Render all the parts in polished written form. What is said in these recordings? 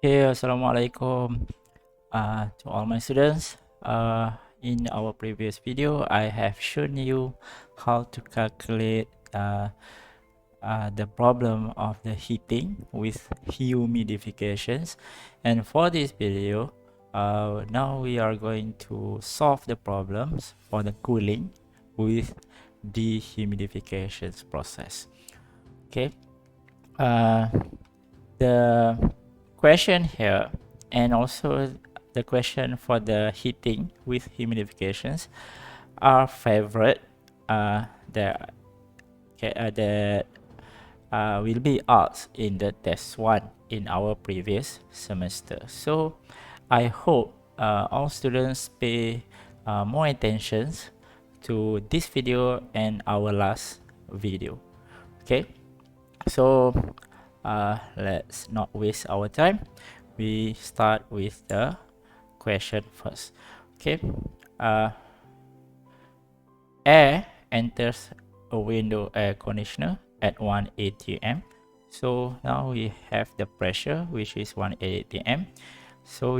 Okay, Assalamualaikum to all my students. In our previous video, I have shown you how to calculate the problem of the heating with humidifications. And for this video, now we are going to solve the problems for the cooling with dehumidifications process. Okay. The question here and also the question for the heating with humidifications are favorite that will be asked in the test 1 in our previous semester. So I hope all students pay more attention to this video and our last video. Okay, so let's not waste our time. We start with the question first. Okay, air enters a window air conditioner at 1 atm. So now we have the pressure, which is 1 atm. So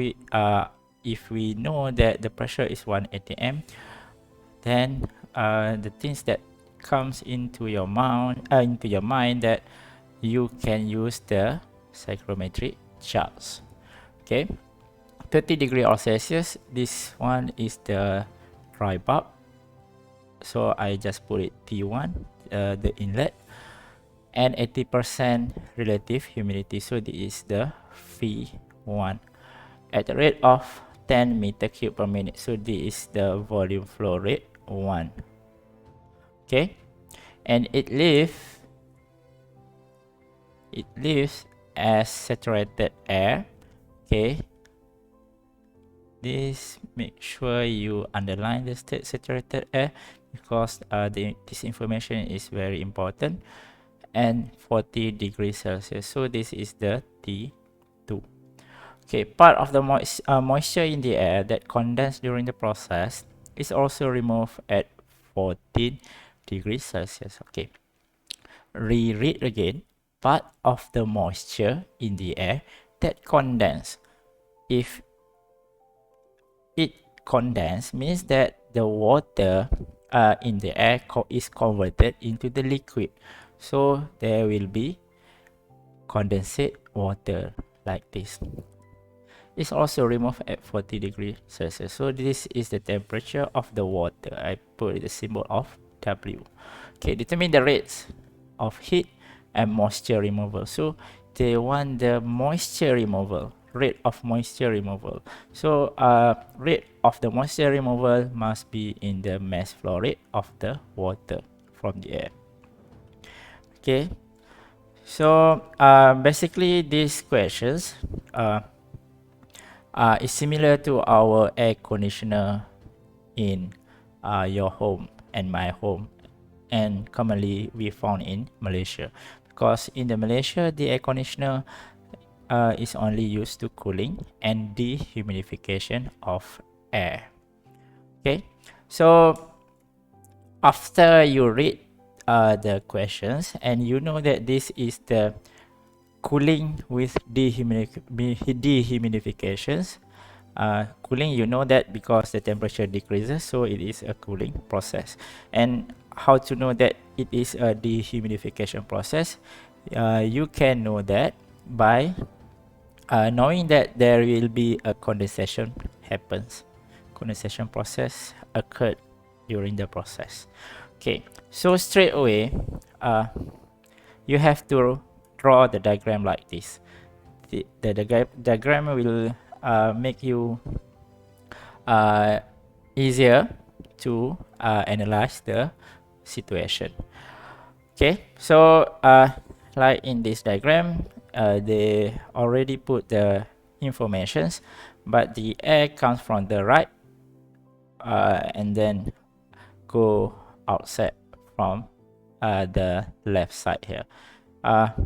if we know that the pressure is 1 atm, then the things that comes into your mind that you can use the psychrometric charts. Okay, 30 degrees Celsius, this one is the dry bulb, so I just put it T1, the inlet, and 80% relative humidity, so this is the V1 at the rate of 10 meter cube per minute, so this is the volume flow rate 1. Okay, and it lives as saturated air. Okay, this make sure you underline the saturated air because this information is very important, and 40 degrees Celsius, so this is the T2. Okay, part of the moisture in the air that condensed during the process is also removed at 14 degrees Celsius. Okay, reread again. Part of the moisture in the air that condense. If it condense means that the water in the air is converted into the liquid, so there will be condensate water like this. It's also removed at 40 degrees Celsius, so this is the temperature of the water. I put the symbol of W. Okay, determine the rates of heat and moisture removal. So they want the moisture removal, rate of moisture removal. So rate of the moisture removal must be in the mass flow rate of the water from the air. Okay, so basically these questions is similar to our air conditioner in your home and my home, and commonly we found in Malaysia, because in the Malaysia the air conditioner is only used to cooling and dehumidification of air. Okay, so after you read the questions and you know that this is the cooling with dehumidifications, cooling, you know that because the temperature decreases, so it is a cooling process. And how to know that it is a dehumidification process? You can know that by knowing that there will be a condensation happens. Condensation process occurred during the process. Okay, so straight away you have to draw the diagram like this. The diagram will make you easier to analyze the situation. Okay, so like in this diagram, they already put the informations, but the air comes from the right and then go outside from the left side here.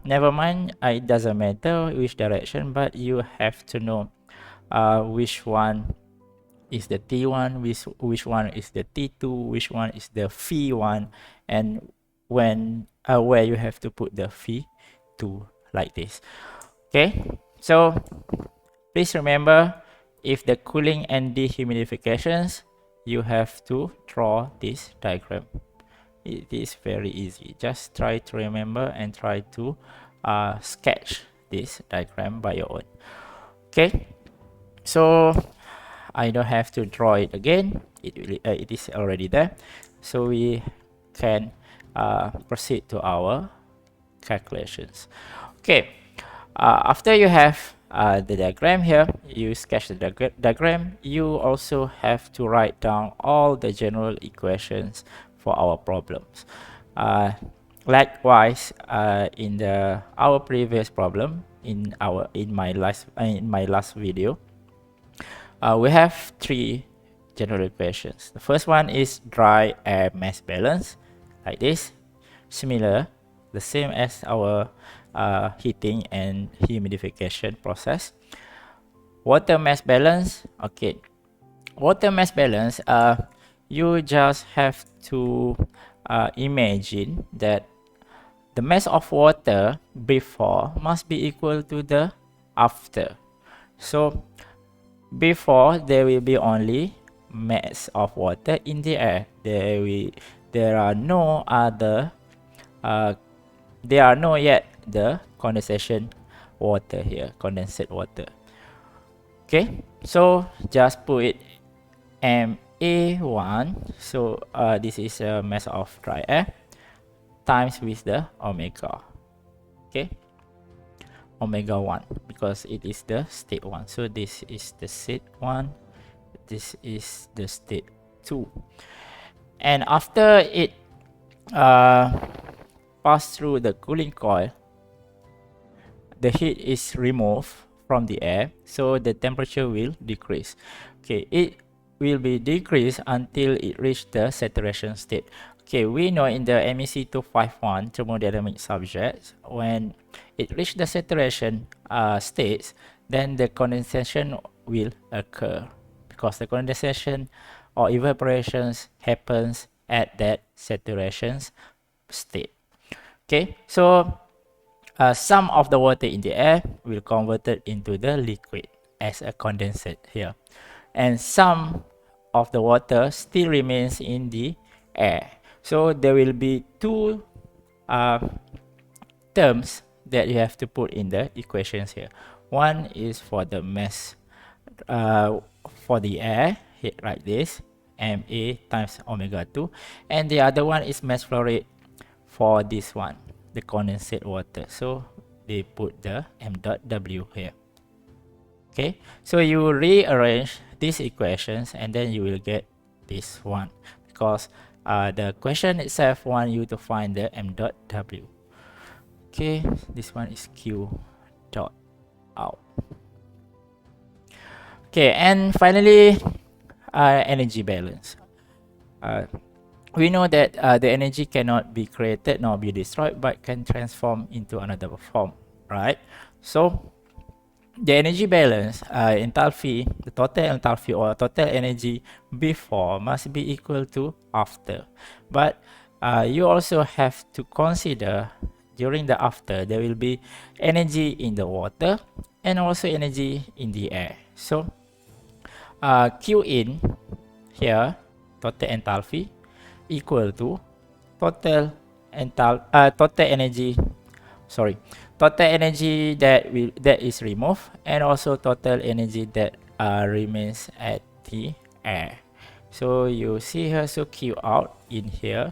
Never mind, it doesn't matter which direction, but you have to know which one is the T1, which one is the T2, which one is the V1, and when where you have to put the V2 like this. Okay, So please remember, if the cooling and dehumidifications, you have to draw this diagram. It is very easy. Just try to remember and try to sketch this diagram by your own. Okay, so I don't have to draw it again. It is already there. So we can proceed to our calculations. Okay, after you have the diagram here, you sketch the diagram, you also have to write down all the general equations for our problems. Likewise, in our previous problem, in my last video, we have three general equations. The first one is dry air mass balance, like this, similar, the same as our heating and humidification process. Water mass balance, okay. Water mass balance, you just have to imagine that the mass of water before must be equal to the after. So before, there will be only mass of water in the air. There are no other there are no yet the condensation water here, condensate water. Okay, so just put it Ma1, so this is a mass of dry air, times with the omega. Okay, omega 1, because it is the state 1. So this is the state 1, this is the state 2. And after it pass through the cooling coil, the heat is removed from the air, so the temperature will decrease. Okay, it will be decreased until it reach the saturation state. Okay, we know in the MEC351 thermodynamic subject, when it reach the saturation states, then the condensation will occur, because the condensation or evaporations happens at that saturation state. Okay, so some of the water in the air will converted into the liquid as a condensate here, and some of the water still remains in the air. So there will be two terms that you have to put in the equations here. One is for the mass for the air, hit like this, Ma times omega 2, and the other one is mass flow rate for this one, the condensate water. So they put the m dot w here. Okay, so you rearrange these equations and then you will get this one, because the question itself want you to find the m dot w. Okay, this one is q dot out. Okay, and finally, energy balance. We know that the energy cannot be created nor be destroyed, but can transform into another form, right? So the energy balance, enthalpy, the total enthalpy or total energy before must be equal to after. But you also have to consider during the after, there will be energy in the water and also energy in the air. So Q in here, total enthalpy, equal to total energy, total energy that is removed, and also total energy that remains at the air. So you see here, so Q out in here,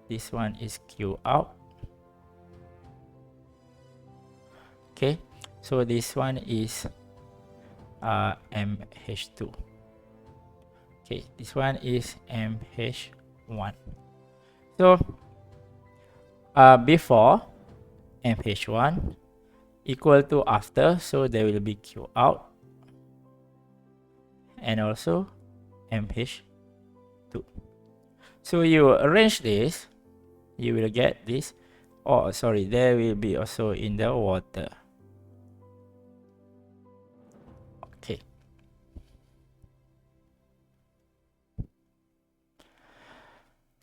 this one is Q out. Okay, so this one is MH2. Okay, this one is MH1. So before MH1 equal to after, so there will be Q out and also MH2. So you arrange this, you will get this. Oh, sorry, there will be also in the water. Okay.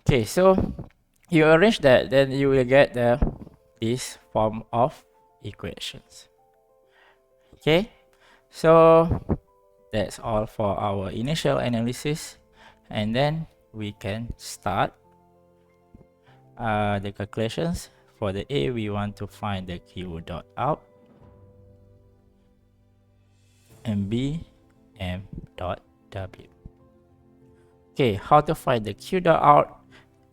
Okay, so you arrange that, then you will get this form of equations. Okay, so that's all for our initial analysis, and then we can start the calculations. For the A, we want to find the Q dot out, and B, M dot W. Okay, how to find the Q dot out?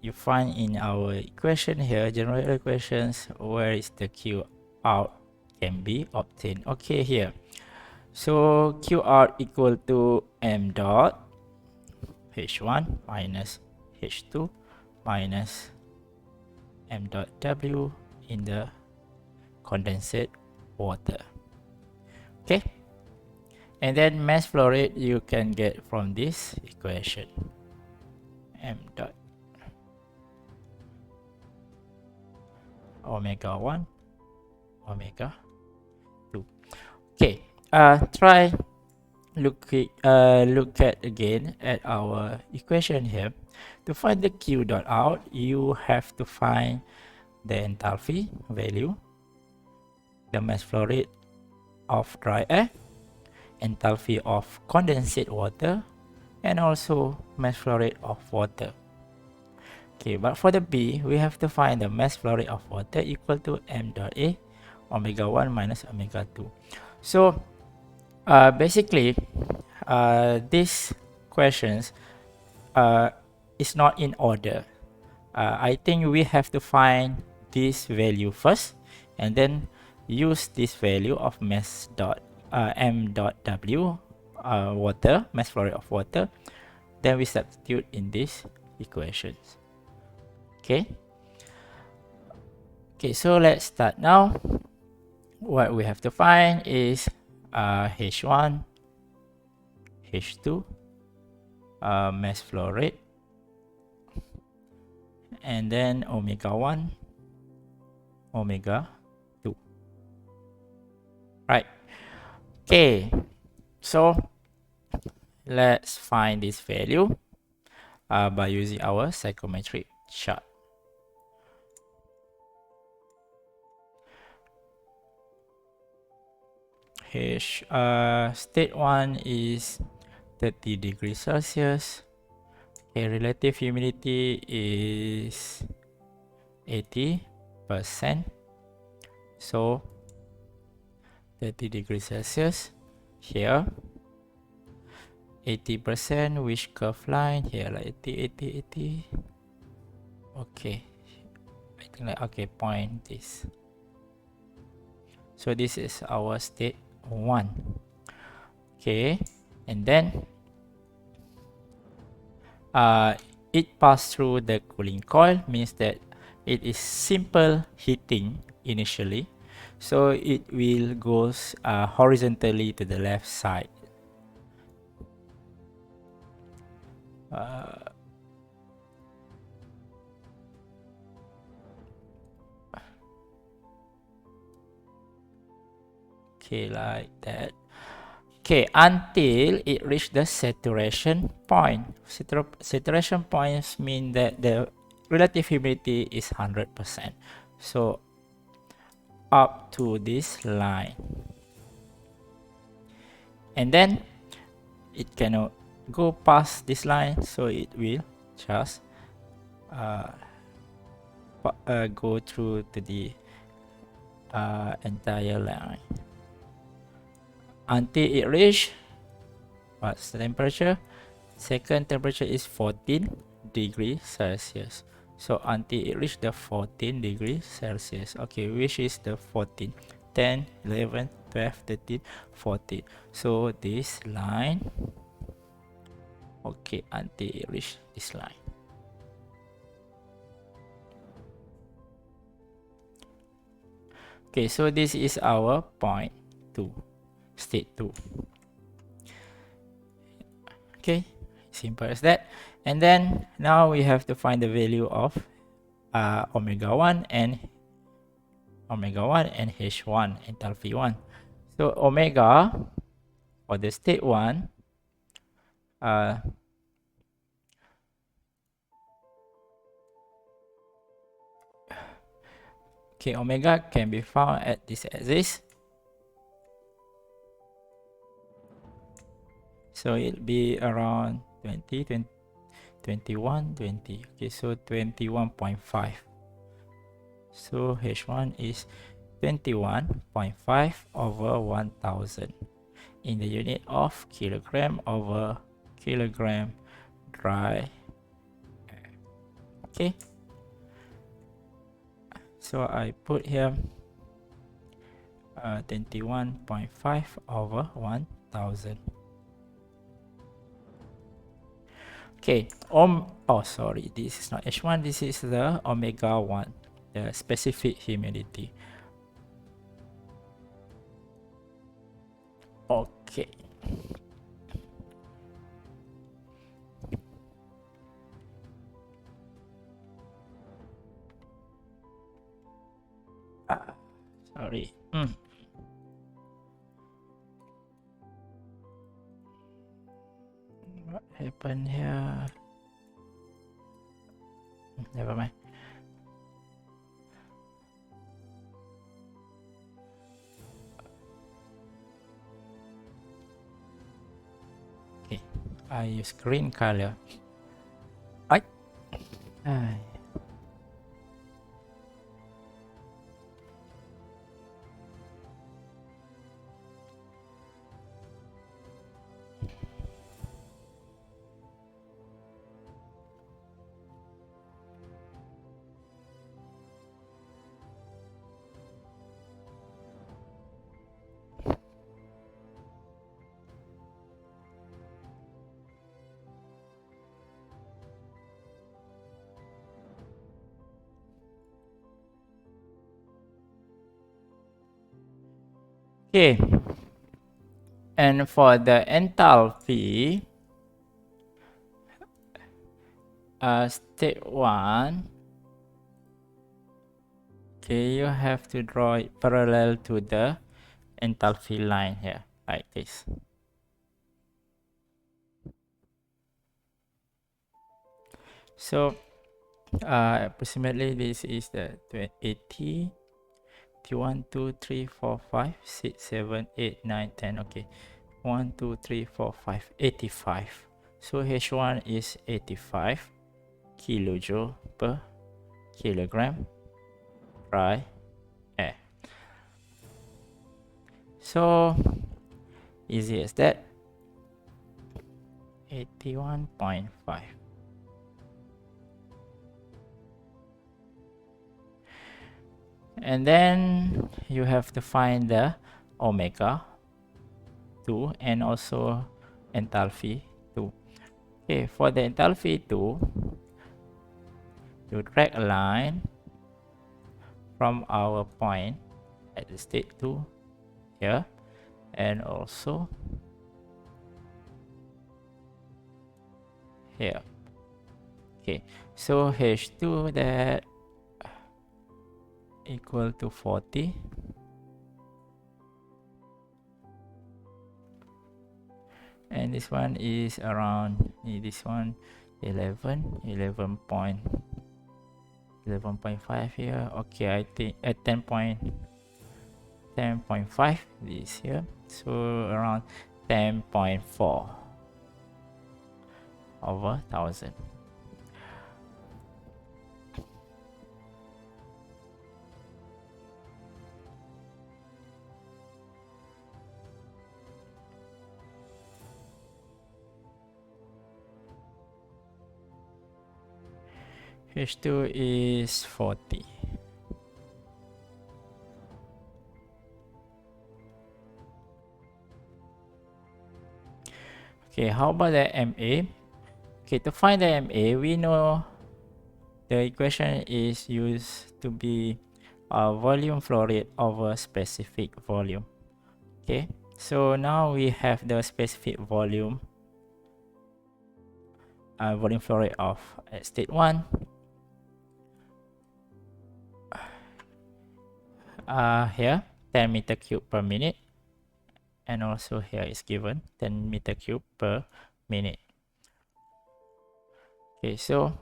You find in our equation here, general equations, where is the Q out can be obtained. Okay, here. So Q out equal to M dot H1 minus H2 minus M dot W in the condensate water. Okay, and then mass flow rate you can get from this equation, M dot omega 1 omega 2. Okay, try look at again at our equation here. To find the Q dot out, you have to find the enthalpy value, the mass flow rate of dry air, enthalpy of condensate water, and also mass flow rate of water. Okay, but for the B, we have to find the mass flow rate of water equal to M dot A omega 1 minus omega 2. So basically these questions is not in order. I think we have to find this value first, and then use this value of mass dot M dot W water, mass flow rate of water, then we substitute in these equations. Okay, so let's start now. What we have to find is H1, H2, mass flow rate, and then omega 1, omega 2. Right. Okay, so let's find this value by using our psychometric chart. State 1 is 30 degrees Celsius. Okay, relative humidity is 80%. So 30 degrees Celsius here, 80%, which curve line here, like 80. Okay, I think like, okay, point this. So this is our state 1. Okay, and then it passed through the cooling coil, means that it is simple heating initially, so it will goes horizontally to the left side. Okay, like that. Okay, until it reached the saturation point. Saturation points mean that the relative humidity is 100%. So up to this line, and then it cannot go past this line, so it will just go through to the entire line until it reach what's the temperature. Second temperature is 14 degrees Celsius. So until it reach the 14 degrees Celsius. Okay, which is the 14, 10, 11, 12, 13, 14. So this line, okay, until it reach this line. Okay, so this is our point 2, state 2. Okay, simple as that. And then now we have to find the value of omega 1 and H1, enthalpy 1. So omega for the state 1, okay, omega can be found at this axis. So it'll be around 20, 20 21, 20. Okay, so 21.5. So H1 is 21.5 over 1000 in the unit of kilogram over kilogram dry air. Okay, so I put here 21.5 over 1000. Okay, oh sorry, this is not H1, this is the omega 1, the specific humidity. Okay. Sorry. What happened here? Never mind. Okay, I use green color. I. Okay, and for the enthalpy, state 1, okay, you have to draw it parallel to the enthalpy line here, like this. So approximately this is the 80, 1, 2, 3, 4, 5, 6, 7, 8, 9, 10. Okay, 1, 2, 3, 4, 5, 85. So H1 is 85 kilojoule per kilogram dry air. So easy as that. 81.5. And then you have to find the omega 2 and also enthalpy 2. Okay, for the enthalpy 2, you drag a line from our point at the state 2 here, and also here. Okay, so H2 that equal to 40, and this one is around this one 11.5 here. Okay, I think at 10.5 this here, so around 10.4 over 1000. H2 is 40. Okay, how about the MA? Okay, to find the MA, we know the equation is used to be volume flow rate over specific volume. Okay, so now we have the specific volume flow rate of at state 1. Here 10 meter cube per minute, and also here is given 10 meter cube per minute. Okay, so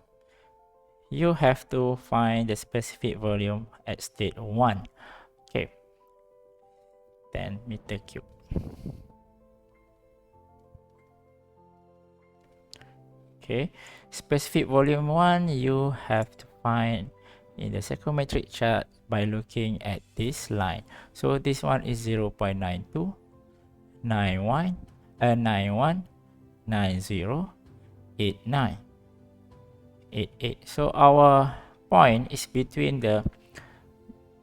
you have to find the specific volume at state 1. Okay, 10 meter cube. Okay, specific volume 1 you have to find in the psychometric chart by looking at this line. So this one is 0 0.92, 91, 91, 90, 89, 88. So our point is between the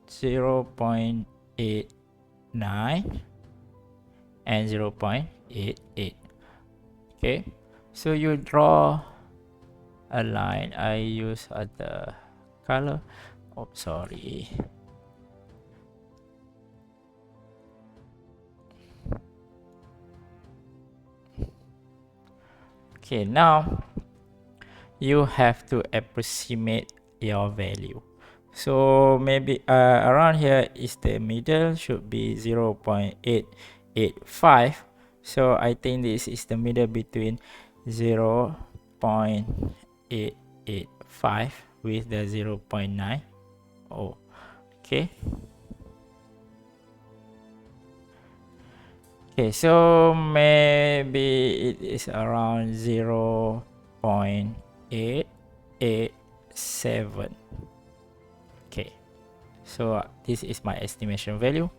0 0.89 and 0 0.88. Okay, so you draw a line. I use other color. Oh, sorry. Okay, now you have to approximate your value. So maybe around here is the middle, should be 0 0.885. So I think this is the middle between 0 0.885 with the 0 0.9. Oh, okay. Okay, so maybe it is around 0 0.887. Okay, so this is my estimation value.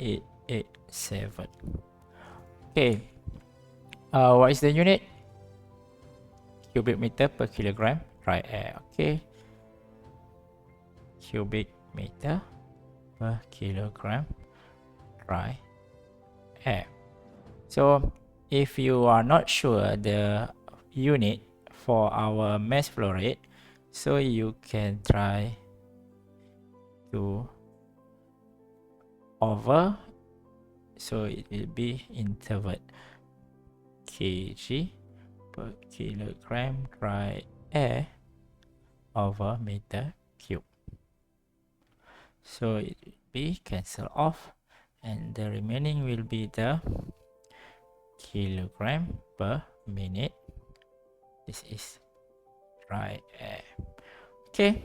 Eight, 7. Okay, what is the unit? Cubic meter per kilogram dry air. Okay, cubic meter per kilogram dry air. So if you are not sure the unit for our mass flow rate, so you can try to over, so it will be interval kg per kilogram dry air over meter cube. So it will be cancelled off, and the remaining will be the kilogram per minute. This is dry air. Okay,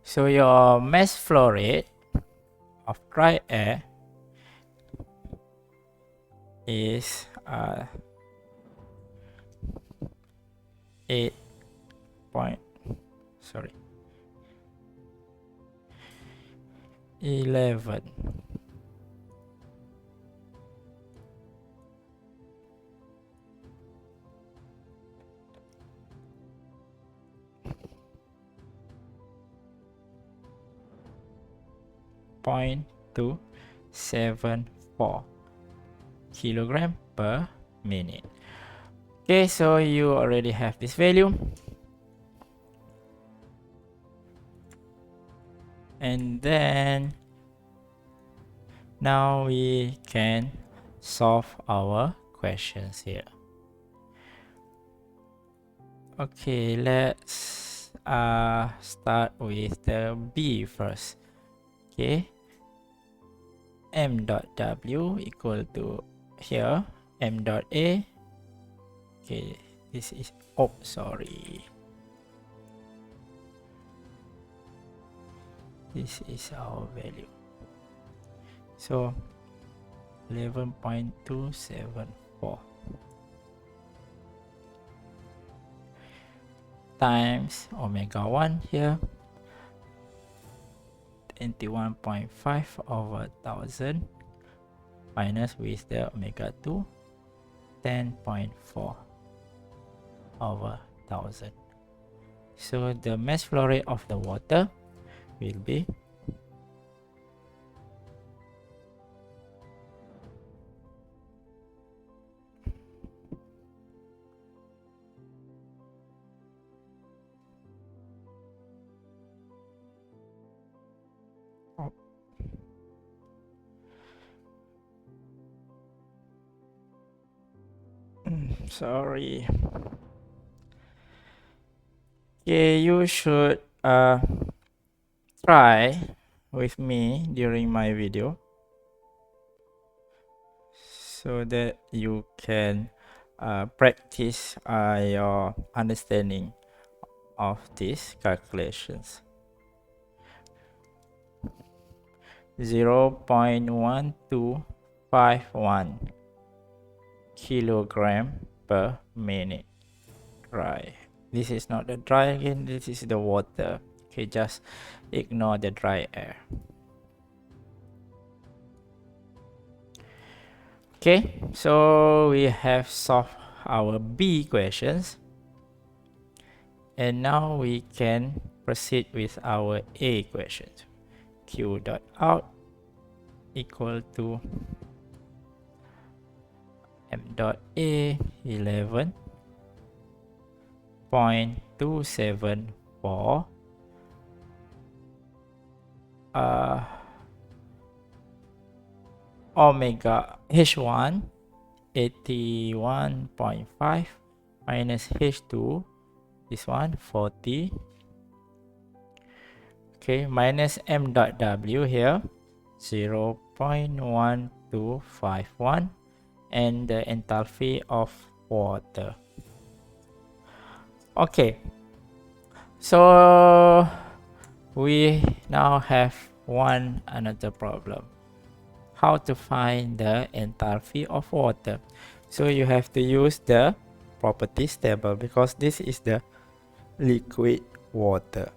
so your mass flow rate of dry air is 8 point, sorry, 11 0.274 kilogram per minute. Okay, so you already have this value, and then now we can solve our questions here. Okay, let's start with the B first. Okay, m dot w equal to here m dot a. Okay, this is, oh sorry, this is our value, so 11.274 times omega 1 here, 21.5 over 1000 minus with the omega 2, 10.4 over 1000. So the mass flow rate of the water will be sorry. Okay, you should try with me during my video so that you can practice your understanding of these calculations. 0.125 351 kilogram per minute dry. This is not the dry again, this is the water. Okay, just ignore the dry air. Okay, so we have solved our B questions, and now we can proceed with our A questions. Q dot out equal to M dot A 11.274 omega H1 81.5 minus H2, this one 40, okay, minus M dot W here 0.1251, and the enthalpy of water. Okay, so we now have another problem: how to find the enthalpy of water. So you have to use the properties table because this is the liquid water.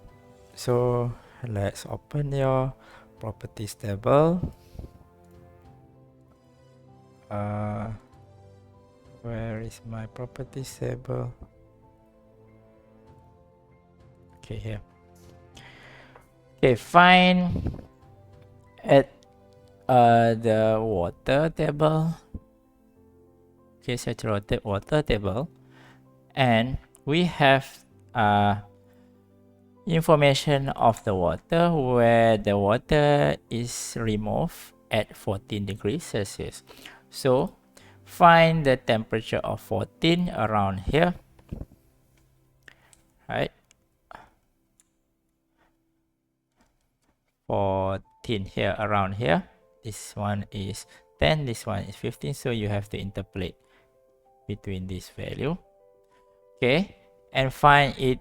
So let's open your properties table. Where is my properties table? Okay, here. Okay, find at the water table. Okay, saturated water table, and we have information of the water where the water is removed at 14 degrees Celsius. So find the temperature of 14 around here, right? 14 here, around here. This one is 10, this one is 15, so you have to interpolate between this value. Okay, and find it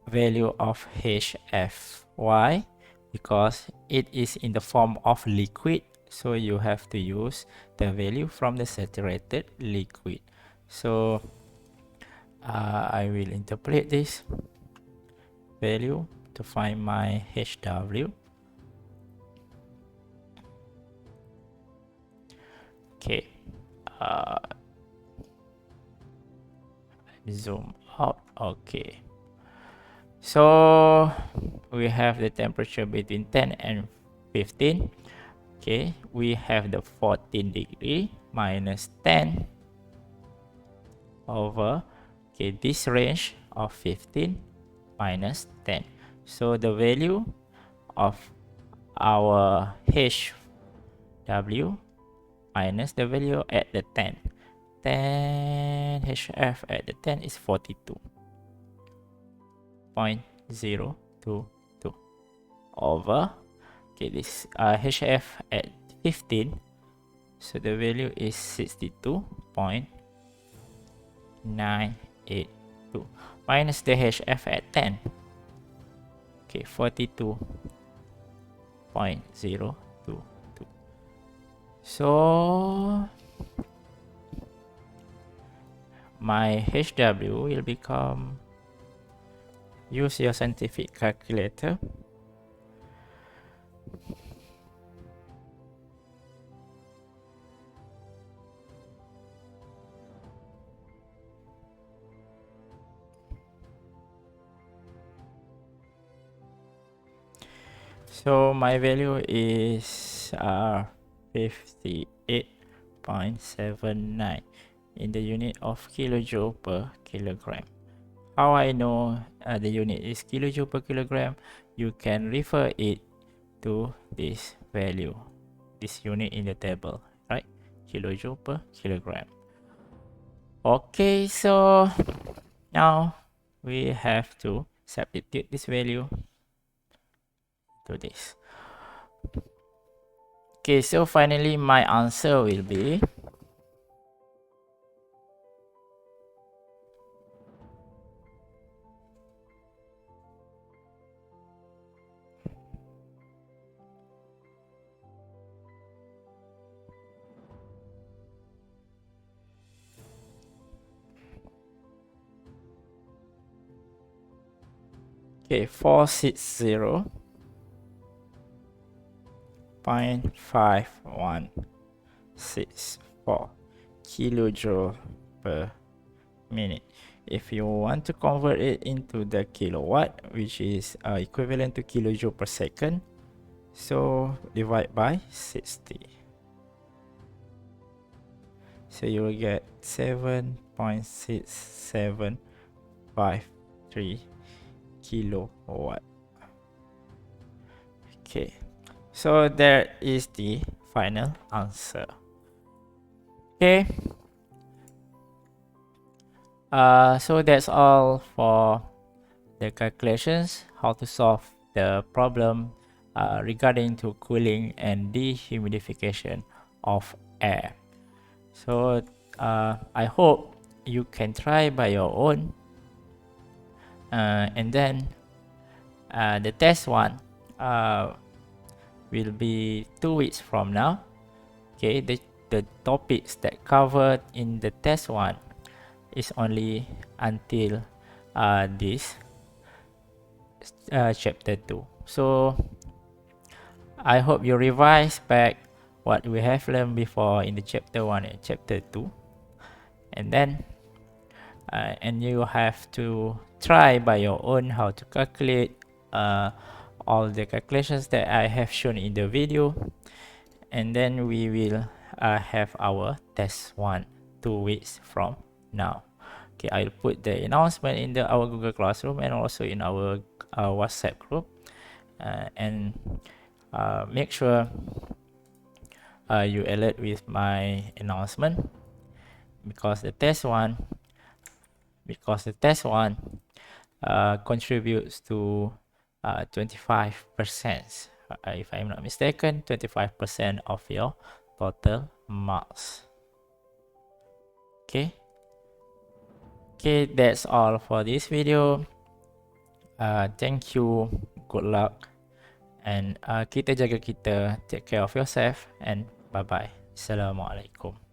value of HF. Why? Because it is in the form of liquid, so you have to use the value from the saturated liquid. So I will interpolate this value to find my HW. Okay, zoom out. Okay, so we have the temperature between 10 and 15. Okay, we have the 14 degree minus 10 over, okay, this range of 15 minus 10. So the value of our HW minus the value at the 10 HF at the 10 is 42.022 over, okay, this HF at 15, so the value is 62.982 minus the HF at 10, okay, 42.022. So my HW will become, use your scientific calculator, so my value is 58.79 in the unit of kilojoule per kilogram. How I know the unit is kilojoule per kilogram? You can refer it to this value, this unit in the table, right? Kilojoule per kilogram. Okay, so now we have to substitute this value to this. Okay, so finally my answer will be Okay, 460.5164 kilojoule per minute. If you want to convert it into the kilowatt, which is equivalent to kilojoule per second, so divide by 60. So you will get 7.6753 kilowatt. Okay, so there is the final answer. Okay, so that's all for the calculations, how to solve the problem regarding to cooling and dehumidification of air. So I hope you can try by your own, and then the test one will be 2 weeks from now. Okay, the topics that covered in the test one is only until this chapter 2. So I hope you revise back what we have learned before in the chapter 1 and chapter 2, and then and you have to try by your own how to calculate all the calculations that I have shown in the video, and then we will have our test 1 2 weeks from now. Okay, I'll put the announcement in our Google Classroom and also in our WhatsApp group, and make sure you alert with my announcement, because the test one contributes to 25%, if I'm not mistaken, 25% of your total marks. Okay, that's all for this video. Thank you, good luck, and kita jaga kita, take care of yourself, and bye bye. Assalamualaikum.